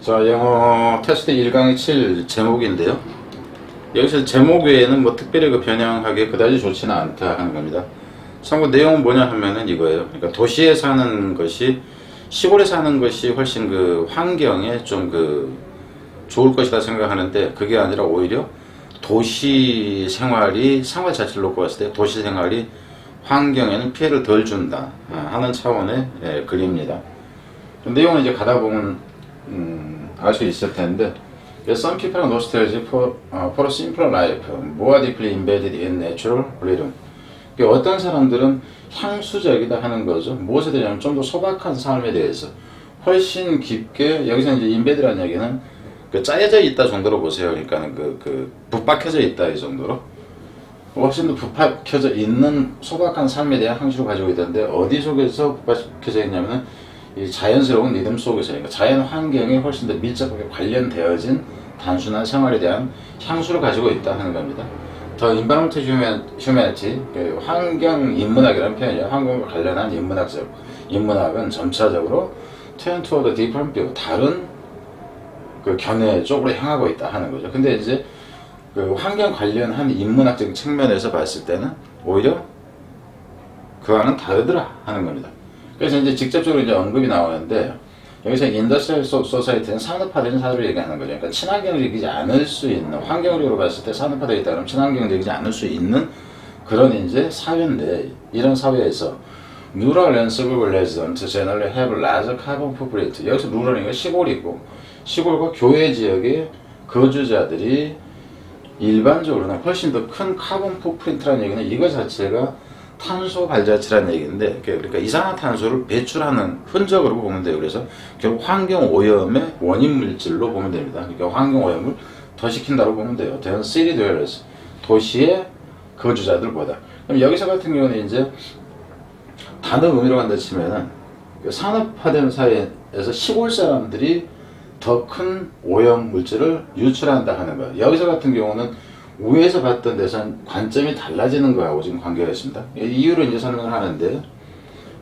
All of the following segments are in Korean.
자, 영어 테스트 1강의 7 제목인데요. 여기서 제목 외에는 뭐 특별히 변형하기 그다지 좋지는 않다 하는 겁니다. 참고 내용은 뭐냐 하면은 이거예요. 그러니까 도시에 사는 것이 시골에 사는 것이 훨씬 환경에 좀 좋을 것이다 생각하는데, 그게 아니라 오히려 도시 생활 자체를 놓고 봤을 때 도시 생활이 환경에는 피해를 덜 준다 하는 차원의 글입니다. 내용은 이제 가다 보면 알 수 있을 텐데, some people are nostalgic for a simpler life, more deeply embedded in natural rhythm. 어떤 사람들은 향수적이다 하는 거죠. 무엇에 대하면 좀 더 소박한 삶에 대해서 훨씬 깊게, 여기서 이제 embedded라는 얘기는 짜여져 있다 정도로 보세요. 그러니까 붙박혀져 있다 이 정도로 훨씬 더 붙박혀져 있는 소박한 삶에 대한 향수를 가지고 있던데, 어디 속에서 붙박혀져 있냐면은 이 자연스러운 리듬 속에서, 그러니까 자연 환경에 훨씬 더 밀접하게 관련되어진 단순한 생활에 대한 향수를 가지고 있다 하는 겁니다. 더 environmental humanity, 환경 인문학이라는 표현이에요. 환경과 관련한 인문학은 점차적으로 turn toward a different view, 다른 견해 쪽으로 향하고 있다 하는 거죠. 근데 이제 환경 관련한 인문학적인 측면에서 봤을 때는 오히려 그와는 다르더라 하는 겁니다. 그래서 이제 직접적으로 이제 언급이 나오는데, 여기서 인더스트리얼 소사이티는 산업화된 사회를 얘기하는 거죠. 그러니까 친환경적이지 않을 수 있는, 환경적으로 봤을 때 산업화되어 있다 그러면 친환경적이지 않을 수 있는 그런 이제 사회인데, 이런 사회에서 rural and suburban residents generally have large carbon footprint. 여기서 rural이니까 시골이고, 시골과 교외 지역의 거주자들이 일반적으로는 훨씬 더 큰 카본 포프린트라는 얘기는 이거 자체가 탄소 발자취라는 얘기인데, 그러니까 이산화탄소를 배출하는 흔적으로 보면 돼요. 그래서 결국 환경 오염의 원인 물질로 보면 됩니다. 그러니까 환경 오염을 더 시킨다고 보면 돼요. than city dwellers, 도시의 거주자들보다. 그럼 여기서 같은 경우는 이제 단어 의미로 간다 치면은 산업화된 사회에서 시골 사람들이 더 큰 오염 물질을 유출한다 하는 거예요. 여기서 같은 경우는 위에서 봤던 데선 관점이 달라지는 거하고 지금 관계가 있습니다. 이유를 이제 설명을 하는데,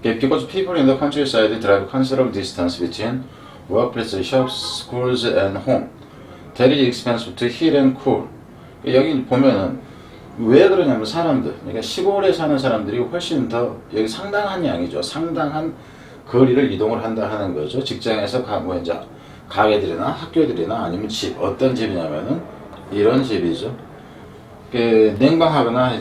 because people in the countryside drive considerable distance between workplace, shops, schools and home. That is expensive to heat and cool. 여기 보면은 왜 그러냐면 사람들, 그러니까 시골에 사는 사람들이 훨씬 더, 여기 상당한 양이죠. 상당한 거리를 이동을 한다 하는 거죠. 직장에서 뭐 이제 가게들이나 학교들이나 아니면 집, 어떤 집이냐면은 이런 집이죠. 냉방하거나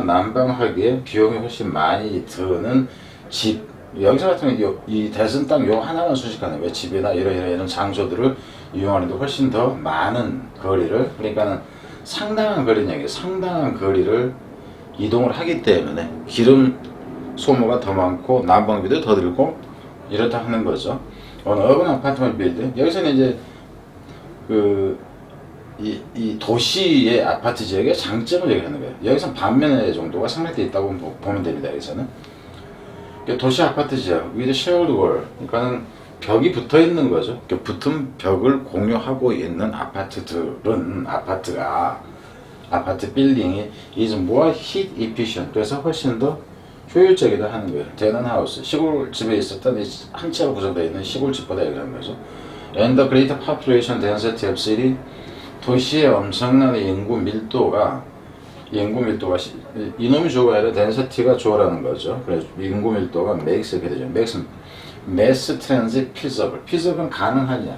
난방하기에 비용이 훨씬 많이 드는 집. 여기서 같은 경우 이 대선 땅 요 하나만 수식하는 거예요. 집이나 이런 장소들을 이용하는데 훨씬 더 많은 거리를, 그러니까는 상당한 거리는 얘기예요. 상당한 거리를 이동을 하기 때문에 기름 소모가 더 많고 난방비도 더 들고 이렇다 하는 거죠. 어느 어반 아파트먼트 빌딩, 여기서는 이제 이 도시의 아파트 지역의 장점을 얘기하는 거예요. 여기서는 반면의 정도가 상쇄되어 있다고 보면 됩니다. 여기서는 도시 아파트 지역 with shared wall, 그러니까는 벽이 붙어 있는 거죠. 붙은 벽을 공유하고 있는 아파트들은, 아파트 빌딩이 is more heat efficient, 그래서 훨씬 더 효율적이다 하는 거예요. 대난 하우스, 시골집에 있었던 한 채로 구성되어 있는 시골집보다 얘기하는 거죠. And the greater population density of city, 도시의 엄청난 인구 밀도가 이놈이 주어가 아니라 density가 주어라는 거죠. 그래서 인구 밀도가 makes 이렇게 되죠. mass transit feasible. feasible은 가능하냐,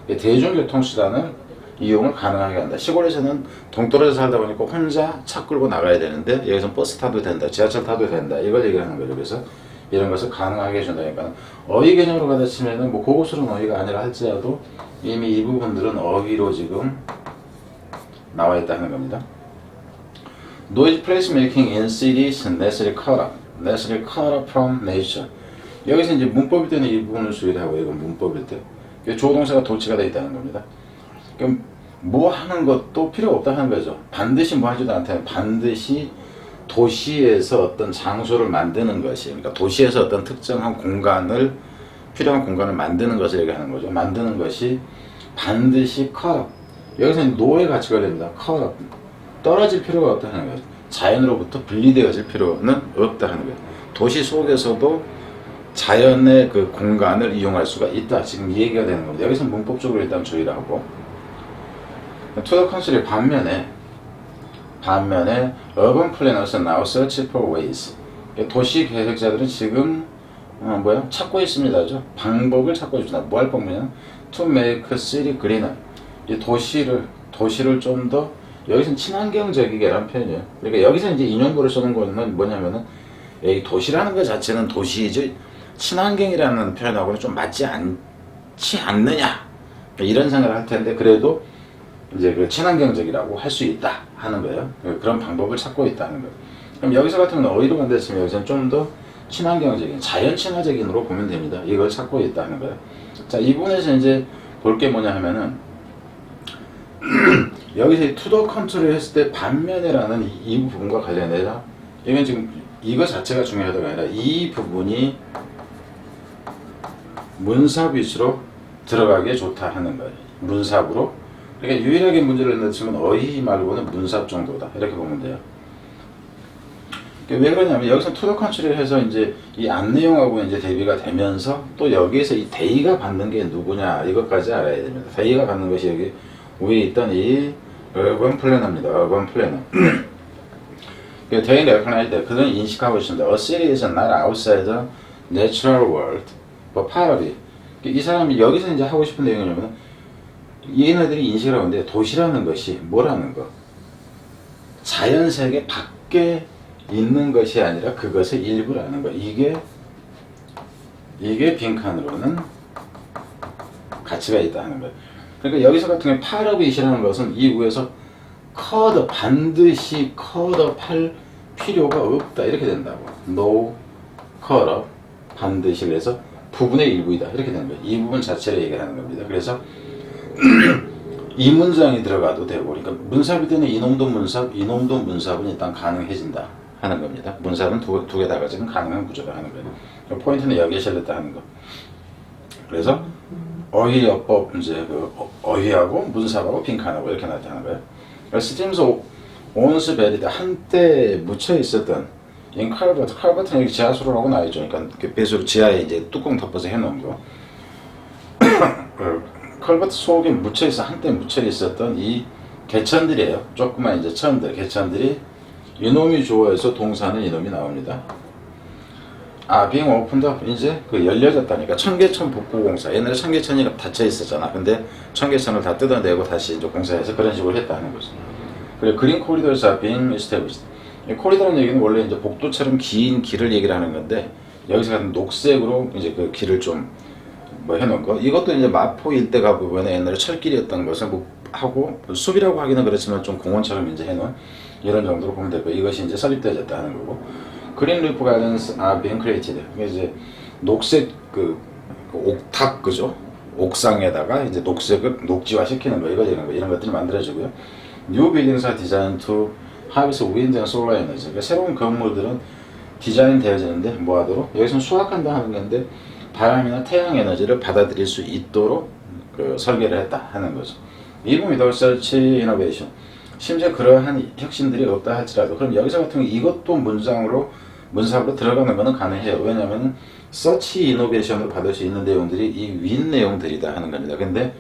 대중교통수단을 이용을 가능하게 한다. 시골에서는 동떨어져 살다 보니까 혼자 차 끌고 나가야 되는데, 여기서 버스 타도 된다, 지하철 타도 된다, 이걸 얘기하는 거죠. 그래서 이런 것을 가능하게 해준다니까, 어휘 개념으로 가다 치면은 뭐 고급스러운 어휘가 아니라 할지라도 이미 이 부분들은 어휘로 지금 나와 있다는 겁니다. Noise placemaking in cities necessarily cut off from nature. 여기서 이제 문법일 때는 이 부분을 수일하고, 이건 문법일 때 조동사가 도치가 되어 있다는 겁니다. 그럼 뭐 하는 것도 필요 없다 하는 거죠. 반드시 뭐 하지도 않다면 반드시 도시에서 어떤 장소를 만드는 것이, 그러니까 도시에서 어떤 특정한 필요한 공간을 만드는 것을 얘기하는 거죠. 만드는 것이 반드시 cut off. 여기서 노의 가치가 됩니다. cut off. 떨어질 필요가 없다 하는 거예요. 자연으로부터 분리되어질 필요는 없다 하는 거예요. 도시 속에서도 자연의 그 공간을 이용할 수가 있다. 지금 이 얘기가 되는 겁니다. 여기서 문법적으로 일단 주의를 하고, to the contrary 반면에 urban planners now search for ways. 도시 계획자들은 지금 찾고 있습니다죠. 방법을 찾고 있습니다. 뭐 할 방법이냐? To make city greener. 이 도시를 좀 더 여기서는 친환경적이게라는 표현이에요. 그러니까 여기서 이제 인용구를 쓰는 거는 뭐냐면은 이 도시라는 것 자체는 도시이죠. 친환경이라는 표현하고는 좀 맞지 않지 않느냐 이런 생각을 할 텐데 그래도 이제 그 친환경적이라고 할 수 있다 하는 거예요. 그런 방법을 찾고 있다는 거예요. 그럼 여기서 같은 경우는 어휘로 간다면 여기서는 좀 더 친환경적인 자연 친화적인으로 보면 됩니다. 이걸 찾고 있다는 거예요. 자, 이 부분에서 이제 볼 게 뭐냐 하면은 여기서 to the contrary 했을 때 반면에라는 이 부분과 관련해서 이건 지금 이거 자체가 중요하다가 아니라 이 부분이 문삽 위주로 들어가기에 좋다 하는 거예요. 문삽으로. 그러니까 유일하게 문제를 낸다면 어휘 말고는 문삽 정도다. 이렇게 보면 돼요. 왜 그러냐면 여기서 to the contrary 해서 이제 이 앞 내용하고 이제 대비가 되면서 또 여기에서 이 대의가 받는 게 누구냐 이것까지 알아야 됩니다. 대의가 받는 것이 여기 위에 있던 이 urban planner입니다. urban planner. 대의를 recognize 때 그들은 인식하고 있습니다. A city is not outside the natural world, but part of it. 이 사람이 여기서 이제 하고 싶은 내용이 뭐냐면 얘네들이 인식을 하는데 도시라는 것이 뭐라는 거? 자연세계 밖에 있는 것이 아니라 그것의 일부라는 거. 이게 빈칸으로는 가치가 있다는 거예요. 그러니까 여기서 같은 경우에 part of it이라는 것은 이 위에서 반드시 컷업할 필요가 없다 이렇게 된다고. no cut-up 반드시 그래서 부분의 일부이다 이렇게 되는 거예요. 이 부분 자체를 얘기하는 겁니다. 그래서 이 문장이 들어가도 되고 그러니까 문삽이 되는 이놈도 문삽은 일단 가능해진다 하는 겁니다. 문삽은 두 개 다 가지고 가능한 구조가 하는 거예요. 포인트는 여기에 실렸다 하는 거. 그래서 어휘어법 이제 그 어휘하고 문삽하고 빈칸하고 이렇게 나타나는 거예요. 스팀스 온스 베리드 한때 묻혀 있었던 칼버트는 여기 지하수로 하고 나있죠. 그러니까 배수로 지하에 이제 뚜껑 덮어서 해놓은 거. 칼버트 속에 한때 묻혀 있었던 이 개천들이에요. 조그만 이제 천들, 개천들이 이놈이 좋아해서 동사는 이놈이 나옵니다. being opened up 이제 그 열려졌다니까 청계천 복구공사 옛날에 청계천이 닫혀 있었잖아. 근데 청계천을 다 뜯어내고 다시 이제 공사해서 그런 식으로 했다는 거죠. 그리고 그린 코리도어스 being established. 이 코리도라는 얘기는 원래 이제 복도처럼 긴 길을 얘기를 하는 건데 여기서 같은 녹색으로 이제 그 길을 좀 해놓은 거. 이것도 이제 마포 일대 가보면 옛날에 철길이었던 것을 하고 숲이라고 하기는 그렇지만 좀 공원처럼 이제 해놓은 이런 정도로 보면 되고 이것이 이제 설립되어졌다 하는 거고. 그린 루프 가든스 being created. 이제 녹색 그 옥탑 그죠? 옥상에다가 이제 녹색을 녹지화 시키는 거 이런 것들이 만들어지고요. New buildings are designed to harvest wind and solar energy. 그러니까 새로운 건물들은 디자인 되어지는데 뭐하도록 여기서는 수확한다 하는 건데 바람이나 태양 에너지를 받아들일 수 있도록 그 설계를 했다 하는 거죠. Even without such innovation. 심지어 그러한 혁신들이 없다 할지라도 그럼 여기서 같은 경우 이것도 문삽으로 들어가는 것은 가능해요. 왜냐하면 such innovation을 받을 수 있는 내용들이 이 윗 내용들이다 하는 겁니다. 근데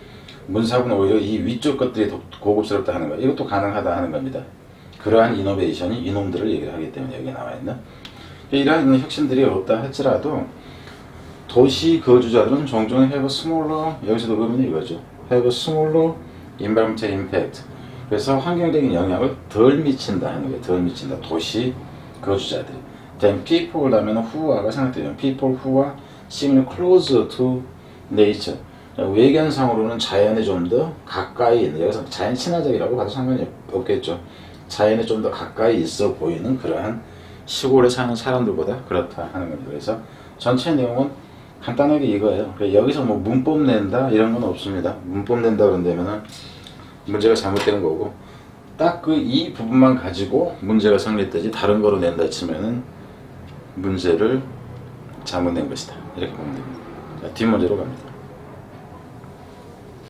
문삽은 오히려 이 위쪽 것들이 더 고급스럽다 하는 거 이것도 가능하다 하는 겁니다. 그러한 이노베이션이 이놈들을 얘기를 하기 때문에 여기 나와 있는 이러한 혁신들이 없다 할지라도 도시 거주자들은 종종 have a smaller 여기서도 의미는 이거죠. have a smaller environmental impact. 그래서 환경적인 영향을 덜 미친다 하는 거예요. 덜 미친다. 도시 거주자들이. then people 하면 who가 생각되죠. people who are seem closer to nature. 외견상으로는 자연에 좀 더 가까이 있는 여기서 자연 친화적이라고 봐도 상관이 없겠죠. 자연에 좀 더 가까이 있어 보이는 그러한 시골에 사는 사람들보다 그렇다 하는 겁니다. 그래서 전체 내용은 간단하게 이거예요. 여기서 뭐 문법 낸다 이런 건 없습니다. 문법 낸다 그런다면은 문제가 잘못된 거고 딱 그 이 부분만 가지고 문제가 성립되지 다른 거로 낸다 치면은 문제를 잘못 낸 것이다. 이렇게 보면 됩니다. 자, 뒷문제로 갑니다.